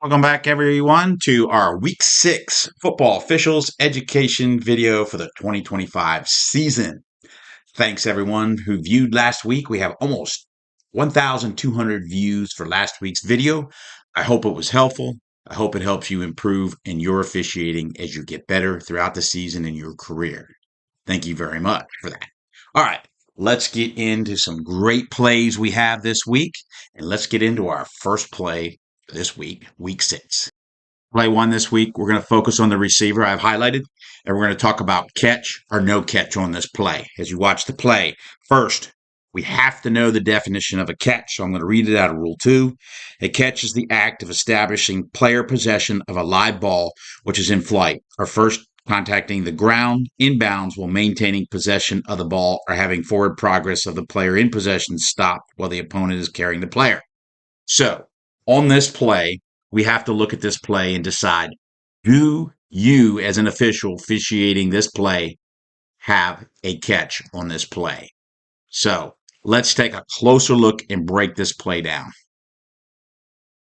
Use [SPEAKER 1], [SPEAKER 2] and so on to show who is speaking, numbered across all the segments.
[SPEAKER 1] Welcome back, everyone, to our Week 6 Football Officials Education video for the 2025 season. Thanks, everyone who viewed last week. We have almost 1,200 views for last week's video. I hope it was helpful. I hope it helps you improve in your officiating as you get better throughout the season in your career. Thank you very much for that. All right, let's get into some great plays we have this week, and let's get into our first play this week, Week 6. Play 1 this week, we're going to focus on the receiver I've highlighted, and we're going to talk about catch or no catch on this play. As you watch the play, first, we have to know the definition of a catch, so I'm going to read it out of Rule 2. A catch is the act of establishing player possession of a live ball which is in flight, or first contacting the ground inbounds while maintaining possession of the ball or having forward progress of the player in possession stopped while the opponent is carrying the player. So, on this play, we have to look at this play and decide, do you, as an official officiating this play, have a catch on this play? So, let's take a closer look and break this play down.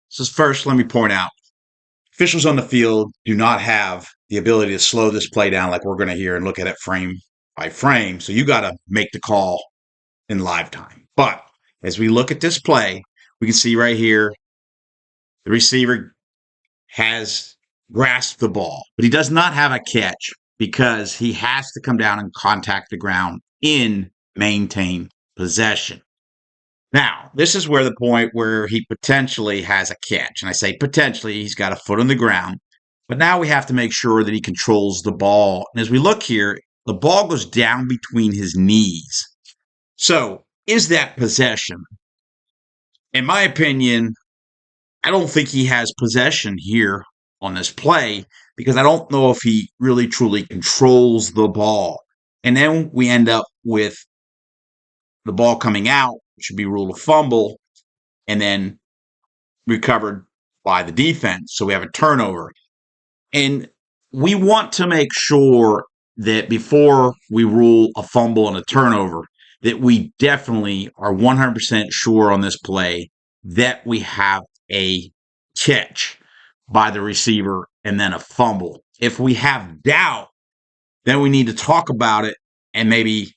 [SPEAKER 1] So first, let me point out, officials on the field do not have the ability to slow this play down like we're going to hear and look at it frame by frame. So you got to make the call in live time. But as we look at this play, we can see right here, the receiver has grasped the ball, but he does not have a catch because he has to come down and contact the ground in maintain possession. Now, this is where the point where he potentially has a catch. And I say potentially, he's got a foot on the ground. But now we have to make sure that he controls the ball. And as we look here, the ball goes down between his knees. So, is that possession? In my opinion, I don't think he has possession here on this play because I don't know if he really truly controls the ball. And then we end up with the ball coming out, which should be ruled a fumble, and then recovered by the defense. So we have a turnover. And we want to make sure that before we rule a fumble and a turnover, that we definitely are 100% sure on this play that we have a catch by the receiver and then a fumble. If we have doubt, then we need to talk about it and maybe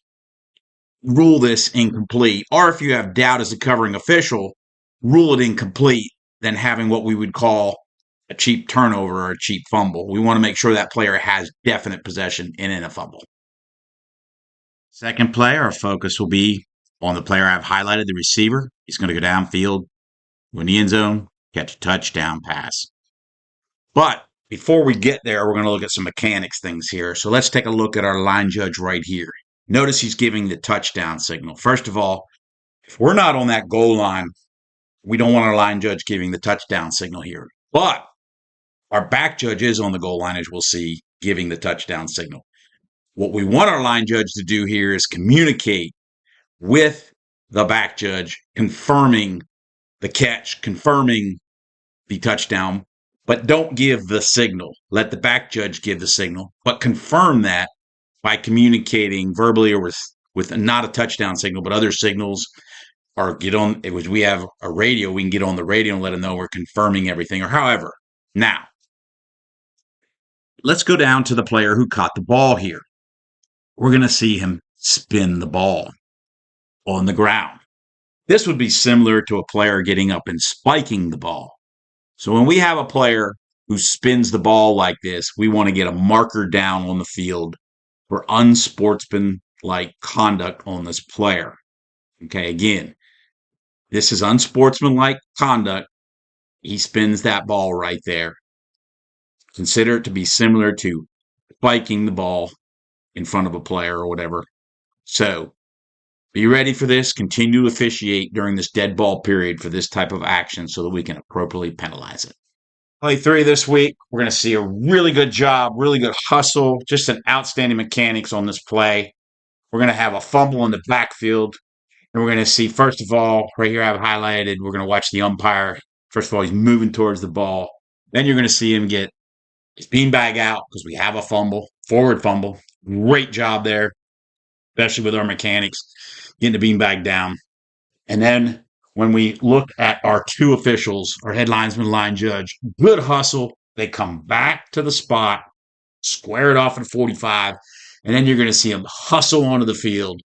[SPEAKER 1] rule this incomplete. Or if you have doubt as a covering official, rule it incomplete than having what we would call a cheap turnover or a cheap fumble. We want to make sure that player has definite possession and in a fumble. Second play, our focus will be on the player I've highlighted, the receiver. He's going to go downfield, go in the end zone, catch a touchdown pass. But before we get there, we're going to look at some mechanics things here. So let's take a look at our line judge right here. Notice he's giving the touchdown signal. First of all, if we're not on that goal line, we don't want our line judge giving the touchdown signal here. But our back judge is on the goal line, as we'll see, giving the touchdown signal. What we want our line judge to do here is communicate with the back judge, confirming the catch, confirming the touchdown, but don't give the signal. Let the back judge give the signal, but confirm that by communicating verbally or with not a touchdown signal, but other signals, or get on, it was, we have a radio, we can get on the radio and let them know we're confirming everything, or however. Now, let's go down to the player who caught the ball here. We're going to see him spin the ball on the ground. This would be similar to a player getting up and spiking the ball. So when we have a player who spins the ball like this, we want to get a marker down on the field for unsportsmanlike conduct on this player. Okay, again, this is unsportsmanlike conduct. He spins that ball right there. Consider it to be similar to spiking the ball in front of a player or whatever. So, be ready for this. Continue to officiate during this dead ball period for this type of action so that we can appropriately penalize it. Play 3 this week, we're going to see a really good job, really good hustle, just an outstanding mechanics on this play. We're going to have a fumble in the backfield, and we're going to see, first of all, right here I've highlighted, we're going to watch the umpire. First of all, he's moving towards the ball. Then you're going to see him get his beanbag out because we have a fumble, forward fumble. Great job there, especially with our mechanics, getting the beanbag down. And then when we look at our two officials, our head linesman, line judge, good hustle. They come back to the spot, square it off at 45, and then you're going to see them hustle onto the field.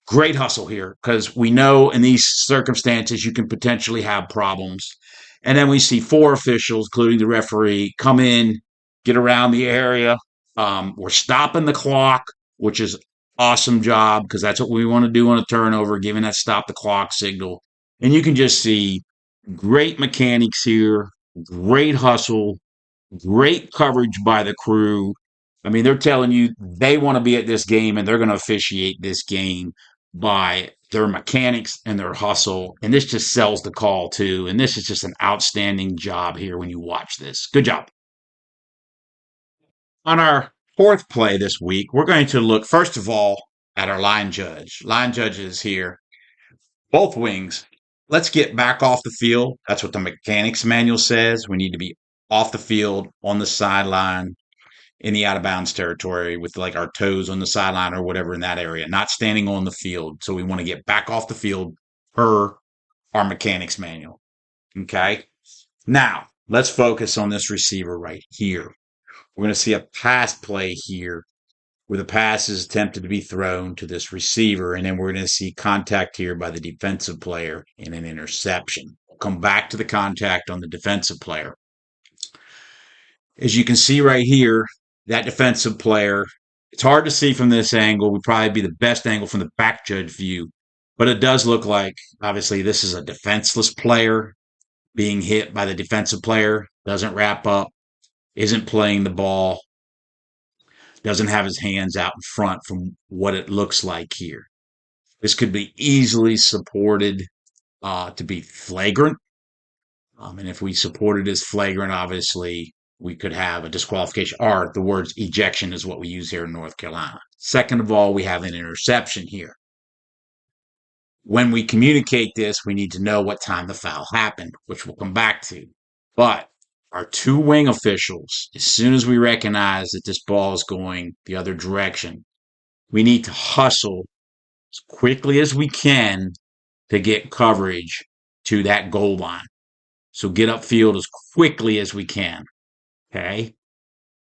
[SPEAKER 1] Great hustle here because we know in these circumstances you can potentially have problems. And then we see four officials, including the referee, come in, get around the area. We're stopping the clock, which is awesome job because that's what we want to do on a turnover, giving that stop the clock signal. And you can just see great mechanics here, great hustle, great coverage by the crew. I mean, they're telling you they want to be at this game and they're going to officiate this game by their mechanics and their hustle. And this just sells the call, too. And this is just an outstanding job here when you watch this. Good job. On our fourth play this week, we're going to look, first of all, at our line judge. Line judges here, both wings. Let's get back off the field. That's what the mechanics manual says. We need to be off the field, on the sideline, in the out of bounds territory with like our toes on the sideline or whatever in that area, not standing on the field. So we want to get back off the field per our mechanics manual. Okay. Now let's focus on this receiver right here. We're going to see a pass play here where the pass is attempted to be thrown to this receiver. And then we're going to see contact here by the defensive player in an interception. We'll come back to the contact on the defensive player. As you can see right here, that defensive player, it's hard to see from this angle, would probably be the best angle from the back judge view. But it does look like, obviously, this is a defenseless player being hit by the defensive player, doesn't wrap up, isn't playing the ball, doesn't have his hands out in front from what it looks like here. This could be easily supported to be flagrant. And if we support it as flagrant, obviously, we could have a disqualification, or the words ejection is what we use here in North Carolina. Second of all, we have an interception here. When we communicate this, we need to know what time the foul happened, which we'll come back to. But our two wing officials, as soon as we recognize that this ball is going the other direction, we need to hustle as quickly as we can to get coverage to that goal line. So get upfield as quickly as we can. Okay.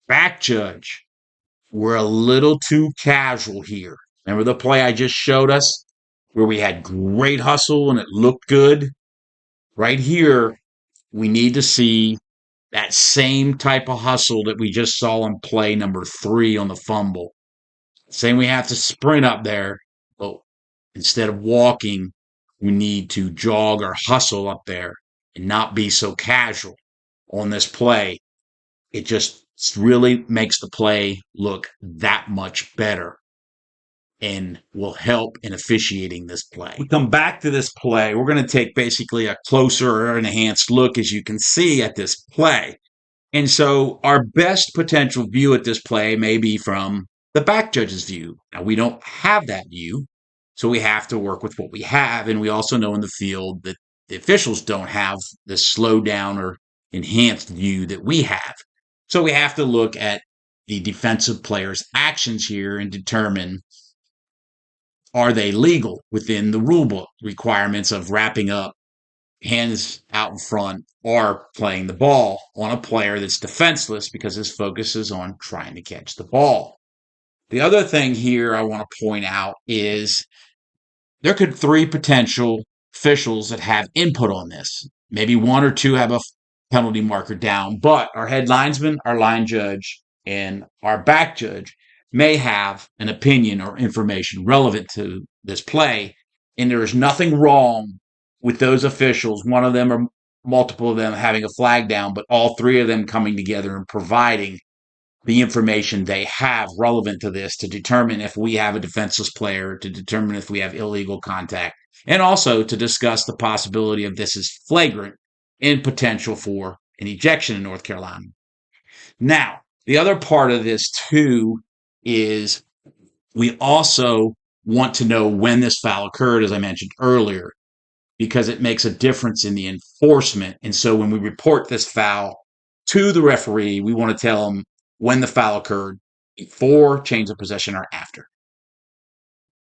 [SPEAKER 1] Back judge, we're a little too casual here. Remember the play I just showed us where we had great hustle and it looked good? Right here, we need to see that same type of hustle that we just saw in play number 3 on the fumble. Saying we have to sprint up there, but instead of walking, we need to jog or hustle up there and not be so casual on this play. It just really makes the play look that much better and will help in officiating this play. We come back to this play. We're going to take basically a closer or enhanced look, as you can see, at this play. And so our best potential view at this play may be from the back judge's view. Now, we don't have that view, so we have to work with what we have. And we also know in the field that the officials don't have the slow down or enhanced view that we have. So we have to look at the defensive player's actions here and determine, are they legal within the rulebook requirements of wrapping up, hands out in front, or playing the ball on a player that's defenseless because his focus is on trying to catch the ball. The other thing here I want to point out is there could 3 potential officials that have input on this. Maybe 1 or 2 have a penalty marker down, but our head linesman, our line judge, and our back judge may have an opinion or information relevant to this play, and there is nothing wrong with those officials, one of them or multiple of them having a flag down, but all 3 of them coming together and providing the information they have relevant to this to determine if we have a defenseless player, to determine if we have illegal contact, and also to discuss the possibility of this is flagrant and potential for an ejection in North Carolina. Now, the other part of this too is we also want to know when this foul occurred, as I mentioned earlier, because it makes a difference in the enforcement. And so when we report this foul to the referee, we want to tell them when the foul occurred, before change of possession or after.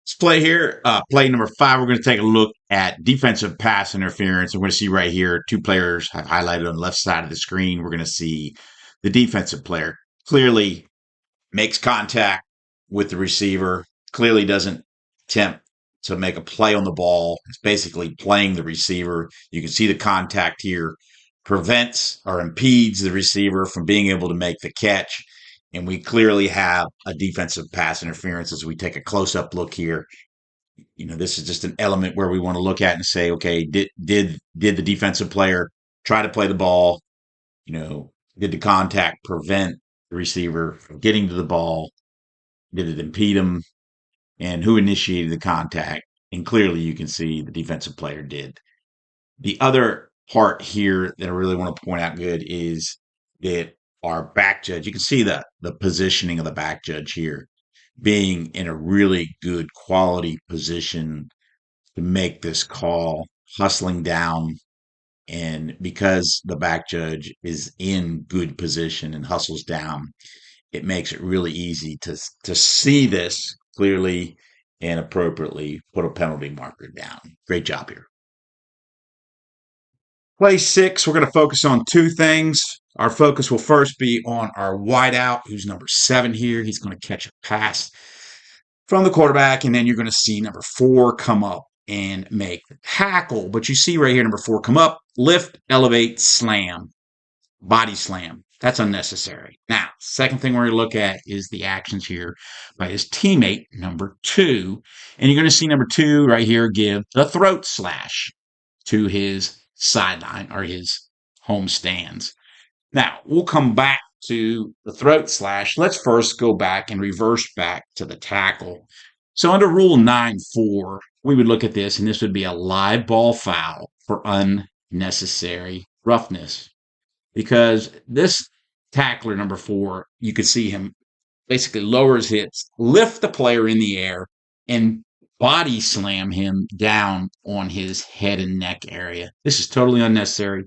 [SPEAKER 1] Let's play here. Play number 5. We're going to take a look at defensive pass interference. And we're going to see right here 2 players highlighted on the left side of the screen. We're going to see the defensive player clearly makes contact with the receiver, clearly doesn't attempt to make a play on the ball. It's basically playing the receiver. You can see the contact here prevents or impedes the receiver from being able to make the catch. And we clearly have a defensive pass interference as we take a close up look here. This is just an element where we want to look at and say, okay, did the defensive player try to play the ball? Did the contact prevent the receiver from getting to the ball? Did it impede him? And who initiated the contact? And clearly you can see the defensive player did. The other part here that I really want to point out good is that our back judge, you can see the positioning of the back judge here, being in a really good quality position to make this call, hustling down. And because the back judge is in good position and hustles down, it makes it really easy to see this clearly and appropriately put a penalty marker down. Great job here. Play 6, we're going to focus on 2 things. Our focus will first be on our wideout, who's number 7 here. He's going to catch a pass from the quarterback, and then you're going to see number 4 come up and make the tackle. But you see right here, number 4 come up, lift, elevate, slam, body slam. That's unnecessary. Now, second thing we're going to look at is the actions here by his teammate, number 2. And you're going to see number 2 right here give the throat slash to his sideline or his home stands. Now, we'll come back to the throat slash. Let's first go back and reverse back to the tackle. So under Rule 9.4, we would look at this, and this would be a live ball foul for unnecessary roughness. Because this tackler, number 4, you could see him basically lower his hips, lift the player in the air, and body slam him down on his head and neck area. This is totally unnecessary.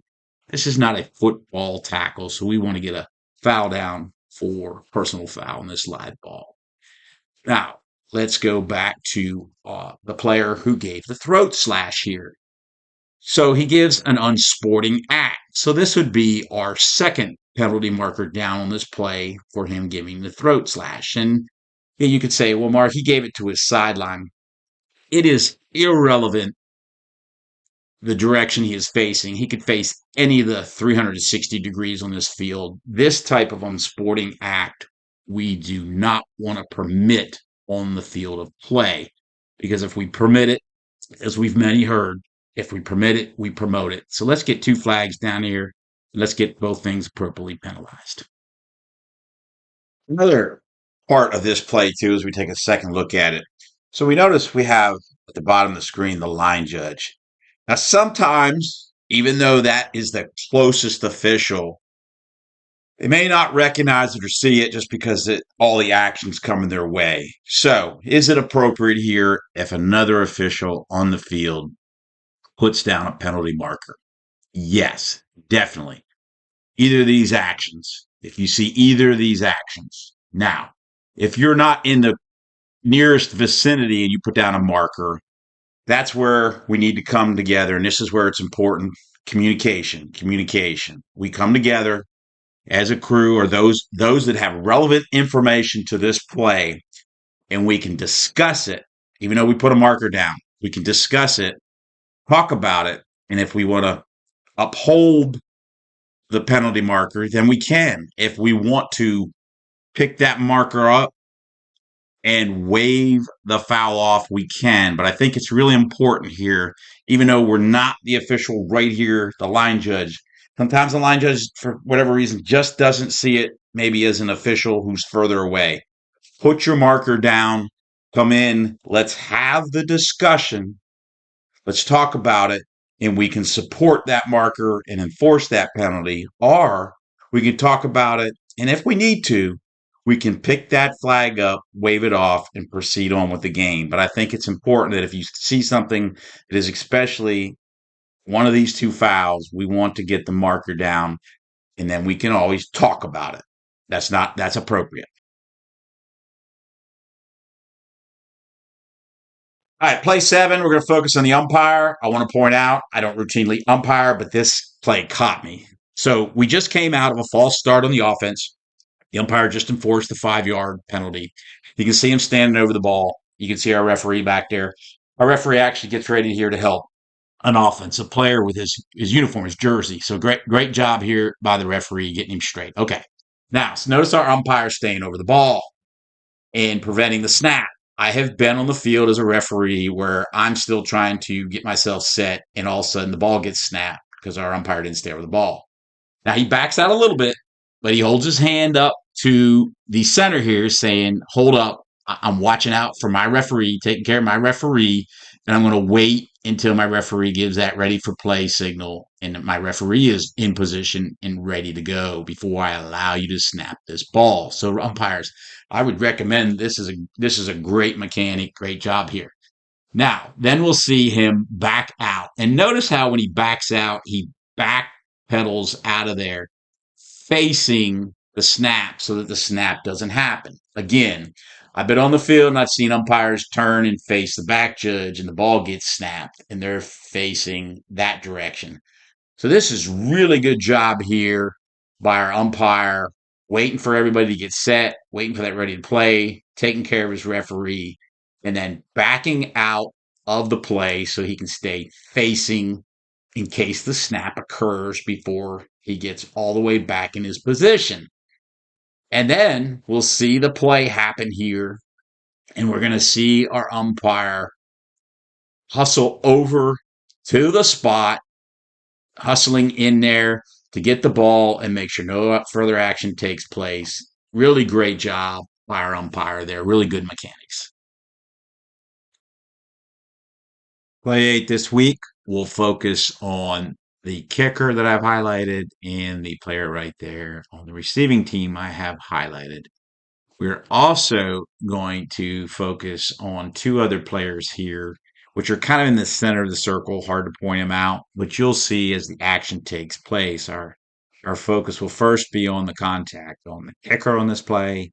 [SPEAKER 1] This is not a football tackle, so we want to get a foul down for personal foul in this live ball. Now, let's go back to the player who gave the throat slash here. So he gives an unsporting act. So this would be our second penalty marker down on this play for him giving the throat slash. And you could say, well, Mark, he gave it to his sideline. It is irrelevant the direction he is facing. He could face any of the 360 degrees on this field. This type of unsporting act we do not want to permit on the field of play, because if we permit it, as we've many heard, if we permit it, we promote it. So let's get 2 flags down here. Let's get both things appropriately penalized. Another part of this play, too, as we take a second look at it. So we notice we have at the bottom of the screen the line judge. Now, sometimes, even though that is the closest official, they may not recognize it or see it just because all the action's coming their way. So is it appropriate here if another official on the field puts down a penalty marker? Yes, definitely. Either of these actions. If you see either of these actions. Now, if you're not in the nearest vicinity and you put down a marker, that's where we need to come together. And this is where it's important. Communication. We come together as a crew, or those that have relevant information to this play, and we can discuss it. Even though we put a marker down, we can discuss it, talk about it, and if we want to uphold the penalty marker, then we can. If we want to pick that marker up and wave the foul off, we can. But I think it's really important here, even though we're not the official right here, the line judge. Sometimes the line judge, for whatever reason, just doesn't see it, maybe as an official who's further away. Put your marker down, come in, let's have the discussion, let's talk about it, and we can support that marker and enforce that penalty, or we can talk about it, and if we need to, we can pick that flag up, wave it off, and proceed on with the game. But I think it's important that if you see something that is especially one of these 2 fouls, we want to get the marker down, and then we can always talk about it. That's appropriate. All right, play 7. We're going to focus on the umpire. I want to point out I don't routinely umpire, but this play caught me. So we just came out of a false start on the offense. The umpire just enforced the 5-yard penalty. You can see him standing over the ball. You can see our referee back there. Our referee actually gets ready here to help an offensive player with his uniform, his jersey. So great job here by the referee getting him straight. Okay. Now, so notice our umpire staying over the ball and preventing the snap. I have been on the field as a referee where I'm still trying to get myself set, and all of a sudden the ball gets snapped because our umpire didn't stay over the ball. Now he backs out a little bit, but he holds his hand up to the center here saying, hold up, I'm watching out for my referee, taking care of my referee, and I'm going to wait until my referee gives that ready for play signal and my referee is in position and ready to go before I allow you to snap this ball. So umpires, I would recommend this is a great mechanic, great job here. Now, then we'll see him back out. And notice how when he backs out, he backpedals out of there facing the snap so that the snap doesn't happen. Again, I've been on the field and I've seen umpires turn and face the back judge and the ball gets snapped and they're facing that direction. So this is really good job here by our umpire, waiting for everybody to get set, waiting for that ready to play, taking care of his referee, and then backing out of the play so he can stay facing in case the snap occurs before he gets all the way back in his position. And then we'll see the play happen here, and we're going to see our umpire hustle over to the spot, hustling in there to get the ball and make sure no further action takes place. Really great job by our umpire there. Really good mechanics. Play 8 this week, we'll focus on the kicker that I've highlighted and the player right there on the receiving team I have highlighted. We're also going to focus on 2 other players here, which are kind of in the center of the circle, hard to point them out, but you'll see as the action takes place, our focus will first be on the contact on the kicker on this play,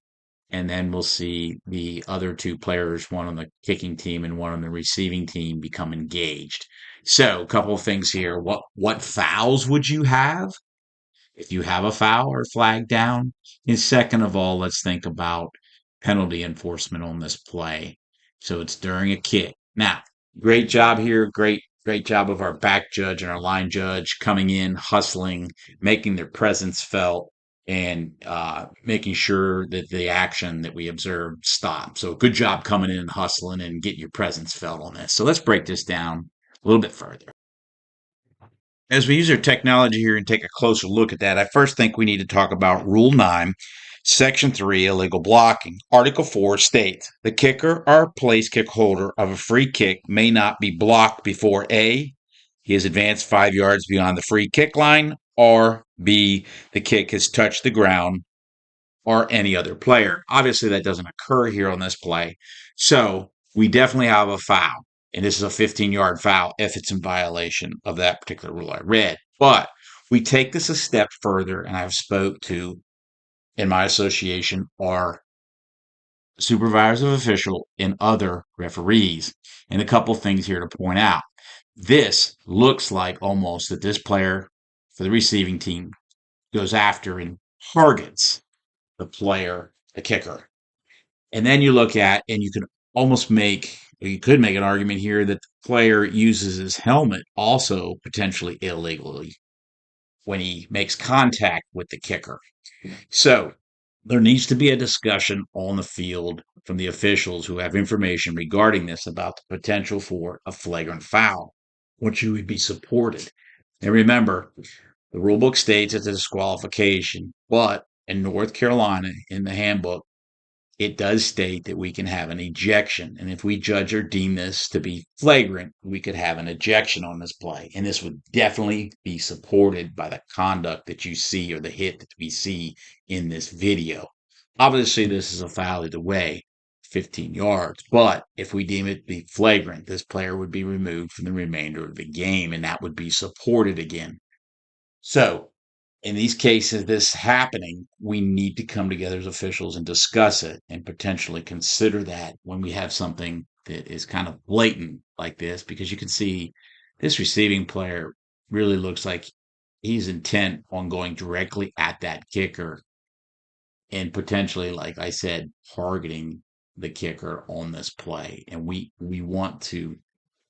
[SPEAKER 1] and then we'll see the other 2 players, one on the kicking team and one on the receiving team, become engaged. So, a couple of things here. What fouls would you have if you have a foul or flag down? And second of all, let's think about penalty enforcement on this play. So it's during a kick. Now, great job here. Great job of our back judge and our line judge coming in, hustling, making their presence felt, and making sure that the action that we observed stopped. So good job coming in and hustling and getting your presence felt on this. So let's break this down a little bit further. As we use our technology here and take a closer look at that, I first think we need to talk about Rule 9, Section 3, illegal blocking. Article 4 states, the kicker or place kick holder of a free kick may not be blocked before A, he has advanced 5 yards beyond the free kick line, or B, the kick has touched the ground, or any other player. Obviously, that doesn't occur here on this play. So we definitely have a foul. And this is a 15-yard foul if it's in violation of that particular rule I read. But we take this a step further, and I've spoke to, in my association, are supervisors of official and other referees. And a couple things here to point out. This looks like almost that this player for the receiving team goes after and targets the player, the kicker. And then you look at, and you can almost make, or you could make an argument here that the player uses his helmet also potentially illegally when he makes contact with the kicker. So there needs to be a discussion on the field from the officials who have information regarding this about the potential for a flagrant foul, which would be supported. And remember, the rulebook states it's a disqualification, but in North Carolina, in the handbook, it does state that we can have an ejection. And if we judge or deem this to be flagrant, we could have an ejection on this play. And this would definitely be supported by the conduct that you see or the hit that we see in this video. Obviously, this is a foul either way, 15 yards. But if we deem it to be flagrant, this player would be removed from the remainder of the game, and that would be supported again. So in these cases, this happening, we need to come together as officials and discuss it and potentially consider that when we have something that is kind of blatant like this, because you can see this receiving player really looks like he's intent on going directly at that kicker and potentially, like I said, targeting the kicker on this play. And we want to,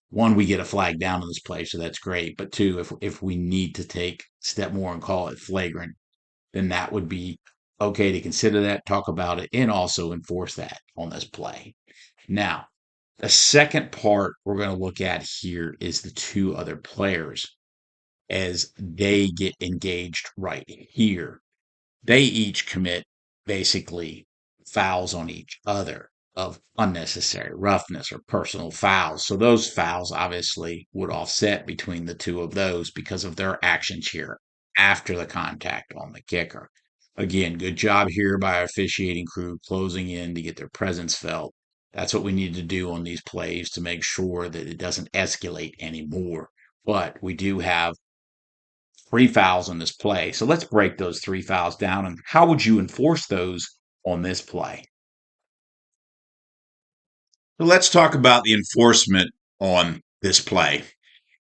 [SPEAKER 1] one, we get a flag down on this play, so that's great. But two, if we need to take a step more and call it flagrant, then that would be okay to consider that, talk about it, and also enforce that on this play. Now, the second part we're going to look at here is the two other players as they get engaged right here. They each commit basically fouls on each other of unnecessary roughness or personal fouls. So those fouls obviously would offset between the two of those because of their actions here after the contact on the kicker. Again, good job here by our officiating crew closing in to get their presence felt. That's what we need to do on these plays to make sure that it doesn't escalate anymore. But we do have three fouls on this play. So let's break those three fouls down. And how would you enforce those on this play? So let's talk about the enforcement on this play.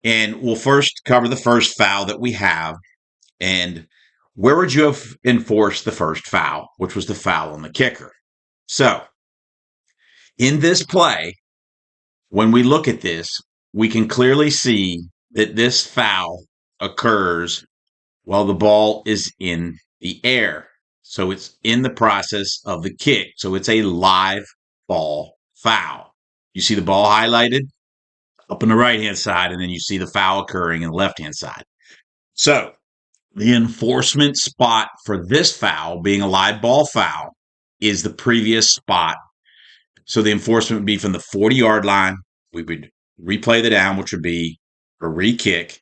[SPEAKER 1] And we'll first cover the first foul that we have. And where would you have enforced the first foul, which was the foul on the kicker? So in this play, when we look at this, we can clearly see that this foul occurs while the ball is in the air. So it's in the process of the kick. So it's a live ball foul. You see the ball highlighted up on the right-hand side, and then you see the foul occurring in the left-hand side. So the enforcement spot for this foul, being a live ball foul, is the previous spot. So the enforcement would be from the 40-yard line. We would replay the down, which would be a re-kick,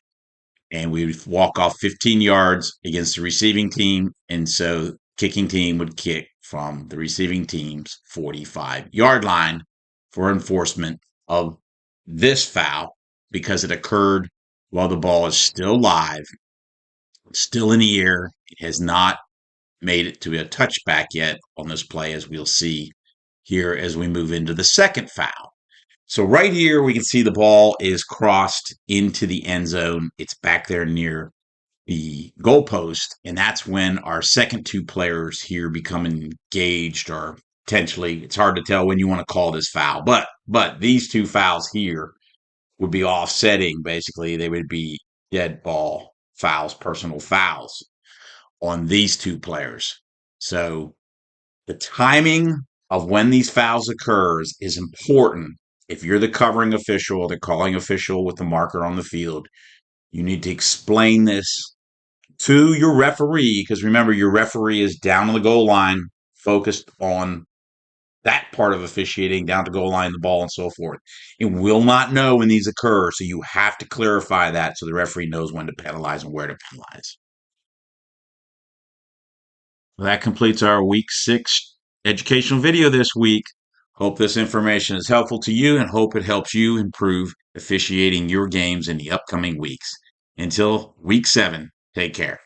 [SPEAKER 1] and we would walk off 15 yards against the receiving team. And so kicking team would kick from the receiving team's 45-yard line for enforcement of this foul because it occurred while the ball is still live, still in the air. It has not made it to a touchback yet on this play, as we'll see here as we move into the second foul. So right here, we can see the ball is crossed into the end zone. It's back there near the goalpost, and that's when our second two players here become engaged, or potentially, it's hard to tell when you want to call this foul, but these two fouls here would be offsetting. Basically, they would be dead ball fouls, personal fouls on these two players. So the timing of when these fouls occurs is important. If you're the covering official or the calling official with the marker on the field, you need to explain this to your referee, because remember, your referee is down on the goal line, focused on that part of officiating, down to goal line, the ball, and so forth. It will not know when these occur, so you have to clarify that so the referee knows when to penalize and where to penalize. Well, that completes our week 6 educational video this week. Hope this information is helpful to you and hope it helps you improve officiating your games in the upcoming weeks. Until week 7, take care.